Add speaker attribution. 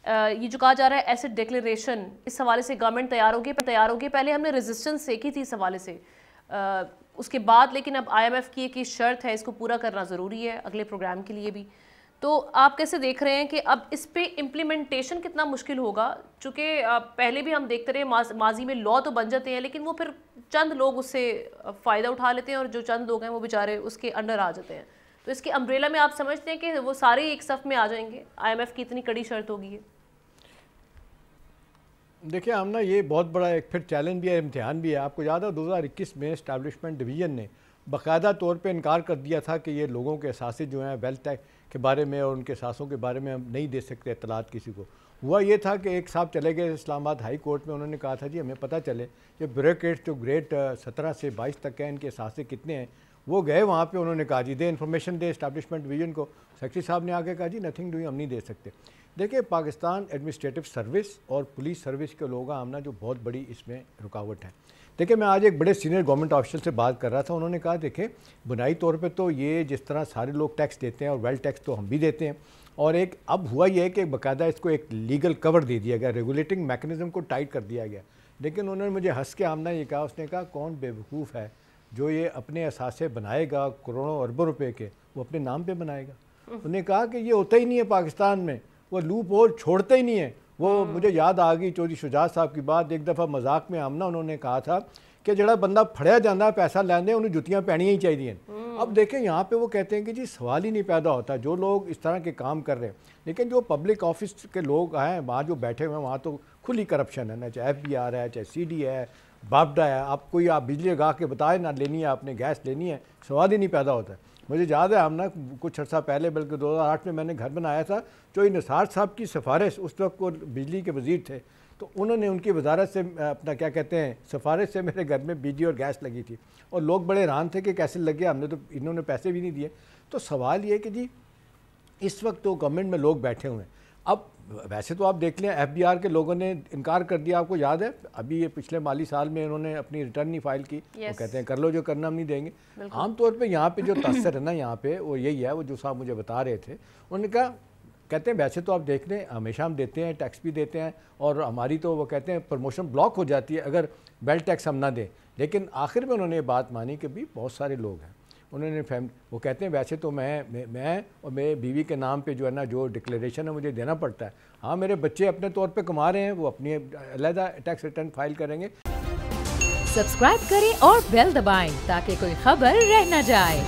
Speaker 1: یہ جو کہا جا رہا ہے ایسٹ ڈیکلیریشن، اس حوالے سے گورنمنٹ تیار ہوگی. پہلے ہم نے ریزسٹنس دیکھی تھی اس حوالے سے، اس کے بعد لیکن اب آئی ایم ایف کی ایک شرط ہے، اس کو پورا کرنا ضروری ہے اگلے پروگرام کے لیے بھی. تو آپ کیسے دیکھ رہے ہیں کہ اب اس پہ امپلیمنٹیشن کتنا مشکل ہوگا؟ چونکہ پہلے بھی ہم دیکھتے رہے ماضی میں لا تو بن جاتے ہیں لیکن وہ پھر چند لوگ اس سے فائدہ اٹھا لیتے ہیں اور جو چند لوگ ہیں وہ بیچارے اس کے انڈر آ جاتے ہیں. تو اس کے امبریلا میں آپ سمجھتے ہیں کہ وہ سارے ایک صف میں آ جائیں گے؟ آئی ایم ایف کی اتنی کڑی شرط ہوگی ہے.
Speaker 2: دیکھیں آمنہ، یہ بہت بڑا ایک پھر چیلنج بھی ہے، امتحان بھی ہے. آپ کو یاد ہے 2021 میں اسٹیبلشمنٹ ڈویژن نے باقاعدہ طور پہ انکار کر دیا تھا کہ یہ لوگوں کے اثاثے جو ہیں ویلتھ ٹیکس کے بارے میں اور ان کے اثاثوں کے بارے میں ہم نہیں دے سکتے اطلاعات کسی کو. ہوا یہ تھا کہ ایک صاحب چلے گئے اسلام آباد ہائی کورٹ میں، انہوں نے کہا تھا جی ہمیں پتہ چلے کہ بیوروکریٹس جو گریڈ 17 سے 22 تک ہیں ان کے اثاثے کتنے ہیں. وہ گئے وہاں پہ، انہوں نے کہا جی دے انفارمیشن دے اسٹیبلشمنٹ ڈویژن کو. سیکرٹری صاحب نے آگے کہا جی نتھنگ ڈوئنگ، ہم نہیں دے سکتے. دیکھیں پاکستان ایڈمنسٹریٹو سروس اور پولیس سروس کے لوگ آمنا جو بہت بڑی اس میں رکاوٹ ہے. دیکھیں میں آج ایک بڑے سینئر گورنمنٹ آفیسر سے بات کر رہا تھا، انہوں نے کہا دیکھیں بنائی طور پہ تو یہ جس طرح سارے لوگ ٹیکس دیتے ہیں اور ویلتھ ٹیکس تو ہم بھی دیتے ہیں، اور ایک اب ہوا یہ ہے کہ باقاعدہ اس کو ایک لیگل کور دے دیا گیا، ریگولیٹنگ میکنزم کو ٹائٹ کر دیا گیا. لیکن انہوں نے مجھے ہنس کے آمنا یہ کہا، اس نے کہا کون بے وقوف ہے جو یہ اپنے اثاثے بنائے گا کروڑوں اربوں روپے کے، وہ اپنے نام پہ بنائے گا. انہوں نے کہا کہ یہ ہوتا ہی نہیں ہے پاکستان میں، وہ لوپ ہول چھوڑتے ہی نہیں ہیں. وہ مجھے یاد آ گئی چودھری شجاعت صاحب کی بات، ایک دفعہ مذاق میں آمنا انہوں نے کہا تھا کہ جڑا بندہ پھڑیا جانا پیسہ لینے انہیں جتیاں پہنی ہی چاہیے. اب دیکھیں یہاں پہ وہ کہتے ہیں کہ جی سوال ہی نہیں پیدا ہوتا جو لوگ اس طرح کے کام کر رہے ہیں. لیکن جو پبلک آفس کے لوگ ہیں وہاں جو بیٹھے ہوئے ہیں وہاں تو کھلی کرپشن ہے نا، چاہے ایف بی آر ہے، چاہے سی ڈی ہے، باپڈا ہے. آپ کوئی آپ بجلی لگا کے بتائے نہ لینی ہے آپ نے گیس لینی ہے، سوال ہی نہیں پیدا ہوتا ہے. مجھے یاد ہے ہم نا کچھ عرصہ پہلے بلکہ 2008 میں میں نے گھر بنایا تھا، جو نثار صاحب کی سفارش، اس وقت وہ بجلی کے وزیر تھے، تو انہوں نے ان کی وزارت سے اپنا کیا کہتے ہیں سفارش سے میرے گھر میں بجلی اور گیس لگی تھی، اور لوگ بڑے حیران تھے کہ کیسے لگ گیا، ہم نے تو انہوں نے پیسے بھی نہیں دیے. تو سوال یہ کہ جی اس وقت تو گورنمنٹ میں لوگ بیٹھے ہوئے ہیں. اب ویسے تو آپ دیکھ لیں ایف بی آر کے لوگوں نے انکار کر دیا. آپ کو یاد ہے ابھی یہ پچھلے مالی سال میں انہوں نے اپنی ریٹرن نہیں فائل کی، وہ کہتے ہیں کر لو جو کرنا ہم نہیں دیں گے. عام طور پہ یہاں پہ جو تاثر ہے نا یہاں پہ وہ یہی ہے، وہ جو صاحب مجھے بتا رہے تھے، انہوں نے کہا کہتے ہیں ویسے تو آپ دیکھ لیں ہمیشہ ہم دیتے ہیں، ٹیکس بھی دیتے ہیں، اور ہماری تو وہ کہتے ہیں پروموشن بلاک ہو جاتی ہے اگر ویلتھ ٹیکس ہم نہ دیں. لیکن آخر میں انہوں نے یہ بات مانی کہ بھی بہت سارے لوگ ہیں، انہوں نے وہ کہتے ہیں ویسے تو میں اور میرے بیوی کے نام پہ جو ہے نا جو ڈکلیریشن ہے مجھے دینا پڑتا ہے. ہاں میرے بچے اپنے طور پہ کما رہے ہیں، وہ اپنی علیحدہ ٹیکس ریٹرن فائل کریں گے.
Speaker 3: سبسکرائب کریں اور بیل دبائیں تاکہ کوئی خبر رہ نہ جائے.